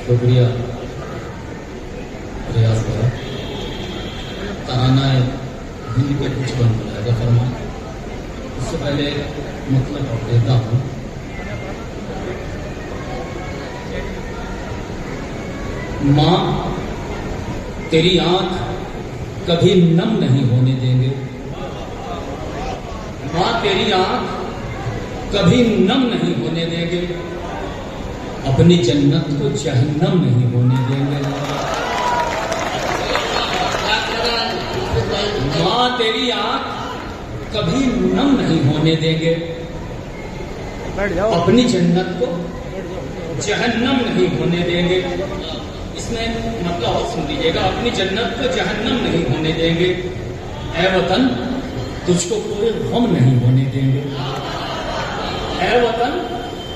शुक्रिया रियाज करा तराना हिंदी के कुछ बन जाएगा फरमा। उससे पहले मतलब और देता हूँ। माँ तेरी आंख कभी नम नहीं होने देंगे। माँ तेरी आंख कभी नम नहीं होने देंगे। अपनी जन्नत को जहन्नम नहीं होने देंगे। माँ तेरी आंख कभी नम नहीं होने देंगे। अपनी जन्नत को जहन्नम नहीं होने देंगे। इसमें मतलब और सुन लीजिएगा, अपनी जन्नत को जहन्नम नहीं होने देंगे। ऐ वतन तुझको कोई गम नहीं होने देंगे। ऐ वतन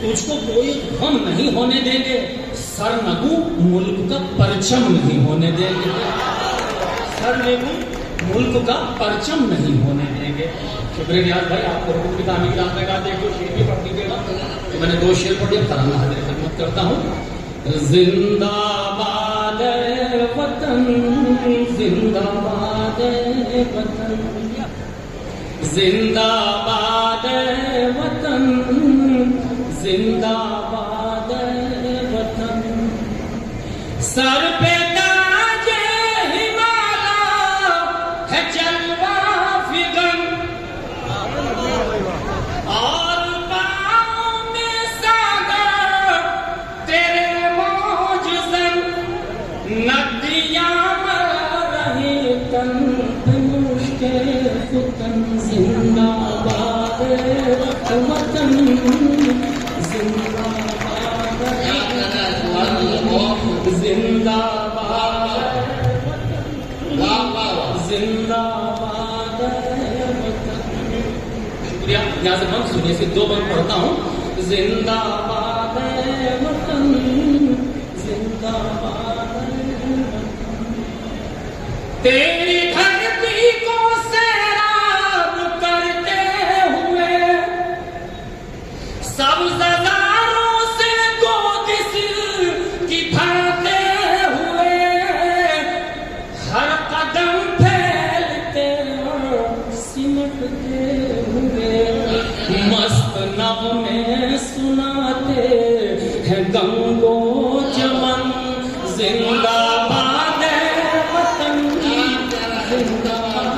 तुझको कोई गम नहीं होने देंगे। सरनगू मुल्क का परचम नहीं होने देंगे। सरनगू मुल्क का परचम नहीं होने देंगे। शुक्रिया रियाज भाई, आपको की तामीर की दाम लगा देंगे। शेर भी पढ़ लीजिएगा। मैंने 2 शेर पढ़ दिया। तराना हाजिर खिदमत करता हूँ। जिंदाबाद वतन, जिंदाबाद वतन, जिंदाबाद वतन, जिंदाबाद वतन। सर पे ताज हिमालय है जलवा फिगन, और पाँव में सागर तेरे मौजज़न। नदियाँ मर रही तन मुश्के फितन। जिंदाबाद वतन, जिंदाबाद, जिंदाबाद, जिंदाबाद वतन। शुक्रिया। यहाँ से बंद सुनिए, से 2 बंद पढ़ता हूँ। जिंदाबाद वतन, जिंदाबाद वतन। तेरी धरती को सैराब करते हुए सब ज़ारों से गोदिश की भरते हुए, हर कदम फैलते और सिमटते हुए, मस्त नव में सुनाते हैं गंगो जमन। जिंदाबाद वतन, जिंदाबाद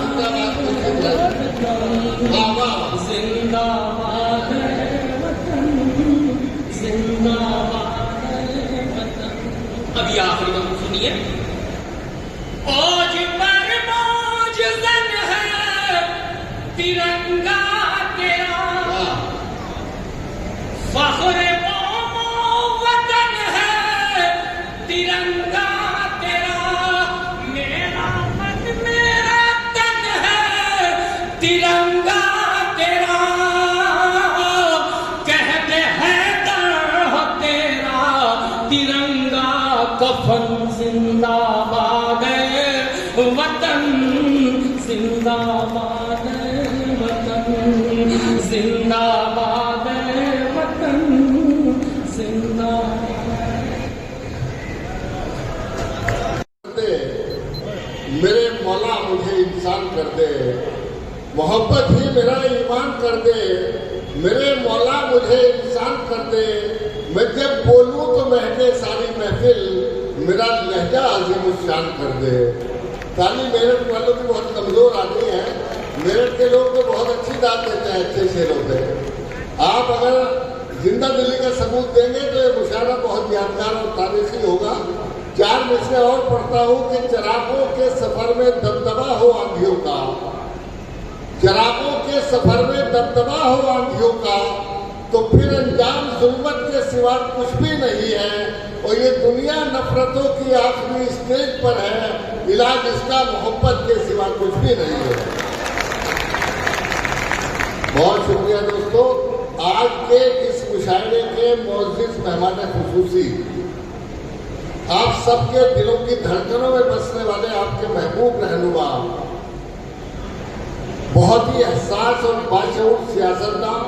वतन, जिंदाबाद वतन। अभी आखिरी बात सुनिए। औज पर मौजज़न है तिरंगा तेरा, फख्र वतन है तिरंगा तेरा। मेरा मन मेरा तन है तिरंगा तेरा। कहते हैं दर हो तेरा तिरंगा कफन। जिंदाबाद वतन, जिंदाबाद वतन, जिंदाबाद वतन, जिंदाबाद। मेरे मौला मुझे इंसान कर दे, मोहब्बत ही मेरा ईमान कर दे। मेरे मौला मुझे इंसान कर दे। मैं जब बोलूं तो महके सारी महफिल, मेरा लहजा अजीमुशान कर दे। ताली मेरठ वालों की बहुत कमजोर आदमी है। मेरठ के लोग तो बहुत अच्छी दाद देते हैं अच्छे शेरों पे। आप अगर जिंदा दिली का सबूत देंगे तो ये मुशायरा बहुत यादगार और तारीखी होगा। 4 मिसरे और पढ़ता हूँ कि चरागों के सफर में दबदबा हो आंधियों का। चरागों के सफर में दबदबा हो आंधियों का, तो फिर अंजाम जुल्मत के सिवा कुछ भी नहीं है। और ये दुनिया नफरतों की आखिरी स्टेज पर है। इलाज इसका मोहब्बत के सिवा कुछ भी नहीं है। बहुत शुक्रिया दोस्तों। आज के इस मुशायरे के मुअज़्ज़िज़ मेहमान खुसूसी, आप सबके दिलों की धड़कनों में बसने वाले आपके महबूब रहनुमा, बहुत ही एहसास और बाशऊर सियासतदान,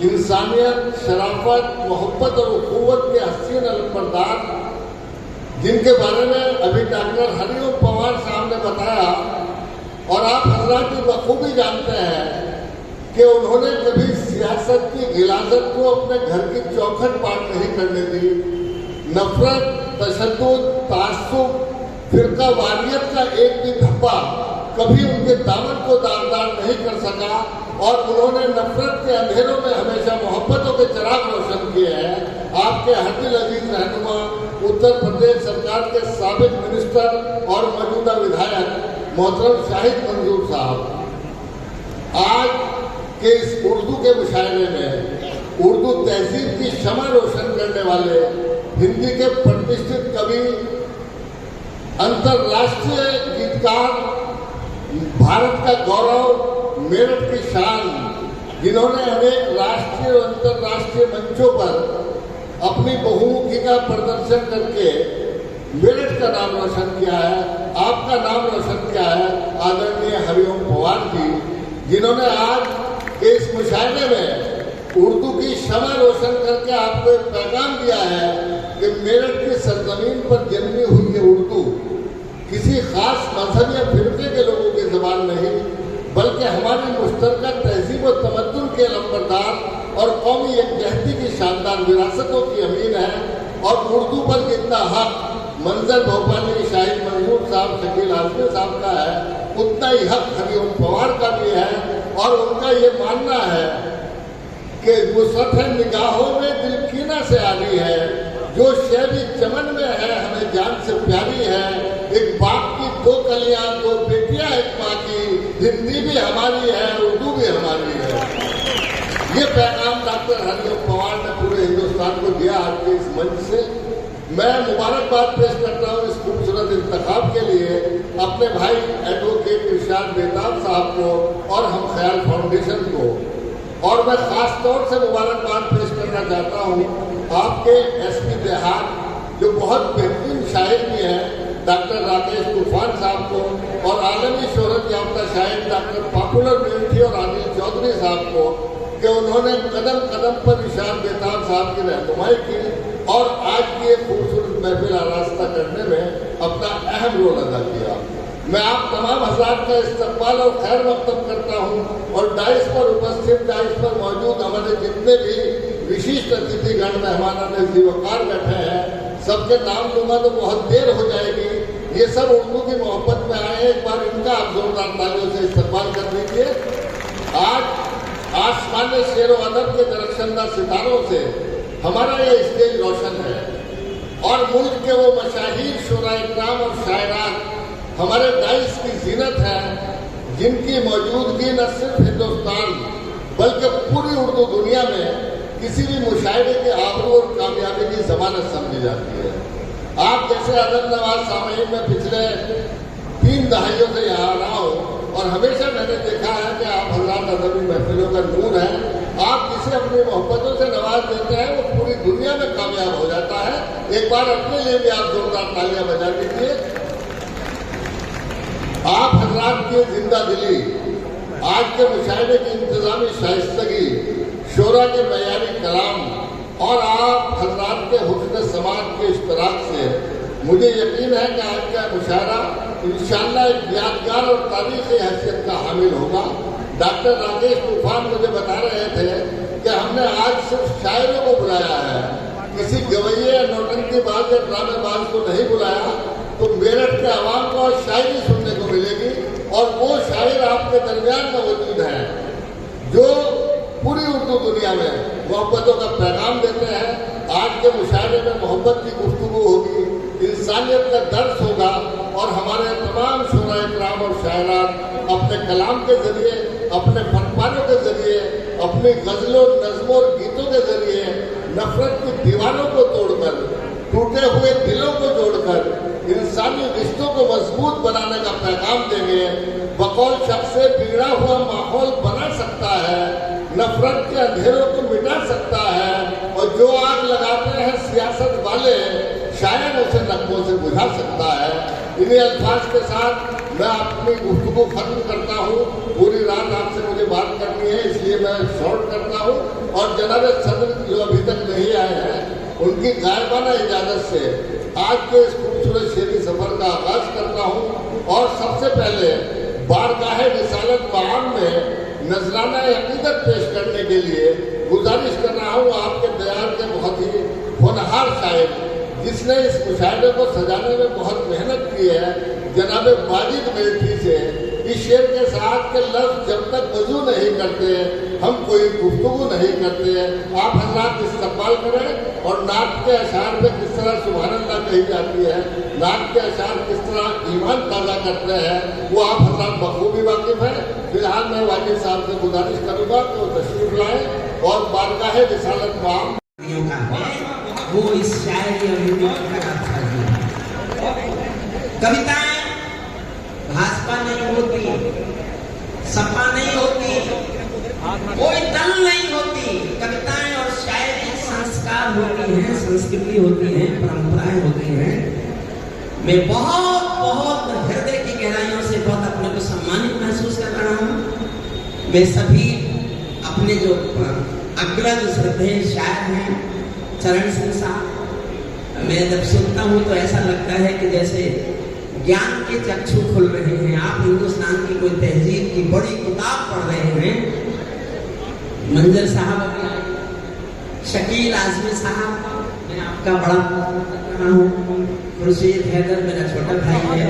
इंसानियत, शराफत, मोहब्बत और उखुवत के हसीन अलमबरदार जिनके बारे में अभी डॉक्टर हरिओम पवार साहब ने बताया, और आप हजरात भी बखूबी जानते हैं कि उन्होंने कभी सियासत की गिलाजत को अपने घर की चौखट पार नहीं करने दी। नफरत, तशद्दुद, तासुब, फिरका वारियत का एक भी धब्बा कभी उनके दामन को दागदार नहीं कर सका, और उन्होंने नफरत के अंधेरों में हमेशा मोहब्बतों के चिराग रोशन किए हैं। आपके हकील अजीज रहनुमा, उत्तर प्रदेश सरकार के साबिक मिनिस्टर और मौजूदा विधायक मोहतरम शाहिद मंजूर साहब, आज के इस उर्दू के मुशायरे में उर्दू तहजीब की शमा रोशन करने वाले हिंदी के प्रतिष्ठित कवि, अंतर्राष्ट्रीय गीतकार, भारत का गौरव, मेरठ की शान, जिन्होंने अनेक राष्ट्रीय और अंतर्राष्ट्रीय मंचों पर अपनी बहुमुखी का प्रदर्शन करके मेरठ का नाम रोशन किया है, आपका नाम रोशन किया है, आदरणीय हरिओम पवार जी, जिन्होंने आज इस मुशायरे में उर्दू की शमा रोशन करके आपको एक पैगाम दिया है कि मेरठ की सरजमीन पर जन्मी हुई ये उर्दू किसी खास मजहब या फिरके के लोगों की जबान नहीं, बल्कि हमारी मुश्तरका तहजीब और तमद्दुन के लंबरदार और कौमी यकजहती की शानदार विरासतों की अमीन है। और उर्दू पर जितना हक मंजर भोपाली, शाहिद मंजूर साहब, शकील आजमी साहब का है, उतना ही हक हरिओम पवार का भी है। और उनका ये मानना है कि वुसअत निगाहों में दिल कीना से आनी है, जो शय भी चमन में है हमें जान से प्यारी है। एक बाप की दो कलियां, दो बेटियां एक माँ की, हिंदी भी हमारी है, उर्दू भी हमारी है। ये पैगाम डॉक्टर हरिओम पवार ने पूरे हिंदुस्तान को दिया आज के इस मंच से। मैं मुबारकबाद पेश करता हूँ इस खूबसूरत इंतखाब के लिए अपने भाई एडवोकेट इरशाद बेताब साहब को और हम ख्याल फाउंडेशन को। और मैं खास तौर से मुबारकबाद पेश करना चाहता हूँ आपके एसपी देहात, जो बहुत बेहतरीन शायर भी हैं, डॉक्टर राकेश तूफान साहब को, और आलमी शोहरत याफ्ता शायर डॉक्टर पॉपुलर मिलिट्री और आदिल चौधरी साहब को, कि उन्होंने कदम कदम पर इरशाद बेताब साहब की रहनुमाई की और आज की एक खूबसूरत महफिल आरास्ता करने में अपना अहम रोल अदा किया। मैं आप तमाम हज़रात का इस्तकबाल और खैर मकतब करता हूँ, और डाइस पर उपस्थित, डाइस पर मौजूद हमारे जितने भी विशिष्ट अतिथिगण मेहमान वकार बैठे हैं, सबके नाम लूंगा तो बहुत देर हो जाएगी। ये सब उर्दू की मोहब्बत में आए, एक बार इनका आप जोरदार तालियों से इस्तकबाल कर दीजिए। आज आसमान शेर व अदब के दरख्शंदा सितारों से हमारा ये स्टेज रोशन है, और मुल्क के वो मशाहीर शुरा इकराम और शायरात हमारे डाइस की जीनत है, जिनकी मौजूदगी न सिर्फ हिंदुस्तान बल्कि पूरी उर्दू दुनिया में किसी भी मुशायरे के आबरू और कामयाबी की जमानत समझी जाती है। आप जैसे अदब नवाज सामईन में पिछले 3 दहाइयों से यहाँ रहा हूँ, और हमेशा मैंने देखा है कि आप हज़रात अदबी महफिलों का नूर है। आप जिसे अपनी मोहब्बतों से नवाज देते हैं वो पूरी दुनिया में कामयाब हो जाता है। एक बार अपने लिए भी आप जोरदार तालियां बजा दीजिए। आप हज़रात की जिंदा दिली, आज के मुशायरे की इंतजामी शाइस्तगी, शोरा के मयारी कलाम और आप हज़रात के हुस्न समाज के इश्तराक से मुझे यकीन है कि आज का मुशायरा इंशाअल्लाह एक यादगार और तारीखी हैसियत का हामिल होगा। डॉक्टर राकेश तूफान मुझे बता रहे थे कि हमने आज सिर्फ शायरों को बुलाया है, किसी गवैये या नौटंकीबाज या ड्रामेबाज को नहीं बुलाया। तो मेरठ के आवाम को शायरी सुनने को मिलेगी, और वो शायर आपके दरमियान में मौजूद हैं जो पूरी उर्दू दुनिया में मोहब्बतों का पैगाम देते हैं। आज के मुशायरे में मोहब्बत की गुफ्तगू होगी, इंसानियत का दर्स होगा, और हमारे तमाम शुरा इकराम और शायरात अपने कलाम के जरिए, अपने फनपारों के जरिए, अपनी गज़लों, नज़्मों और गीतों के जरिए नफरत की दीवारों को तोड़कर, टूटे हुए दिलों को जोड़कर इंसानी रिश्तों को मजबूत बनाने का पैगाम देंगे। बकौल शख्स से बिगड़ा हुआ माहौल बना सकता है, नफरत के अंधेरों को मिटा सकता है, और जो आग लगाते हैं सियासत वाले शायद उसे नकबों से बुझा सकता है। इन्हीं अल्फाज के साथ मैं अपनी गुफ्तगू खत्म करता हूँ। पूरी रात आपसे मुझे बात करनी है, इसलिए मैं शॉर्ट करता हूँ। और जनाब सदर जो अभी तक नहीं आए हैं, उनकी गायबाना इजाजत से आज के इस खूबसूरत शेरी सफर का आगाज करता हूँ और सबसे पहले बारगाह रिसालत मआम में नजराना अकीदत पेश करने के लिए गुजारिश कर रहा हूँ आपके दयाल के बहुत ही होनहार शायर जिसने इस मुशायरे को सजाने में बहुत मेहनत की है, जनाब माजिद मिल्ट्री से इस शेर के साथ के लफ्ज जब तक वजू नहीं करते हम कोई गुफ्तगू नहीं करते। आप हजरात इस्तकबाल करें और नात के अशार पे किस तरह सुभान अल्लाह कही जाती है, नात के अशार किस तरह ईमान ताज़ा करते हैं, वो आप हजरात बखूबी वाकिफ है। फिलहाल मैं वाजिद साहब से गुजारिश करूँगा कि वो तशरीफ लाएँ और बारगाह रिसालत मआम वो इस शायरी और हिंदी कविताएं भाजपा नहीं होती, सपा नहीं होती, कोई दल नहीं होती। कविताएं और शायरी संस्कार होती हैं, संस्कृति होती है, परंपराएं होती हैं। मैं बहुत बहुत हृदय की गहराइयों से बहुत अपने को सम्मानित महसूस कर रहा हूँ। मैं सभी अपने जो अग्रज श्रद्धेय शायर हैं चरण सिंह साहब, मैं जब सुनता हूँ तो ऐसा लगता है कि जैसे ज्ञान के चक्षु खुल रहे हैं। आप हिंदुस्तान की कोई तहजीब की बड़ी किताब पढ़ रहे हैं। मंजर साहब, शकील आजमी साहब, मैं आपका बड़ा कर रहा हूँ। खुर्शीद हैदर मेरा छोटा भाई है।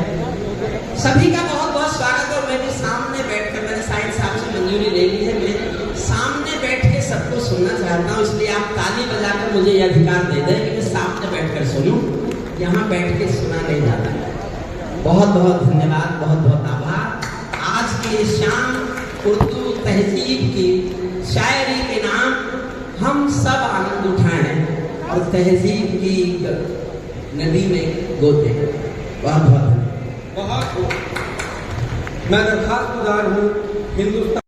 सभी का बहुत बहुत स्वागत। और मैं भी सामने बैठकर, मैंने साइड साहब से मंजूरी ले ली है, मैं सामने बैठ के सबको सुनना चाहता हूँ। इसलिए आप ताली बजाकर मुझे यह अधिकार दे दें कि मैं सामने बैठकर सुनूं, यहाँ बैठ के सुना नहीं जाता। बहुत बहुत धन्यवाद, बहुत बहुत आभार। आज की शाम उर्दू तहजीब की शायरी के नाम हम सब आनंद उठाएं और तहजीब की नदी में गोते। बहुत बहुत मैं दरखास्त गुजार हूँ हिंदुस्तान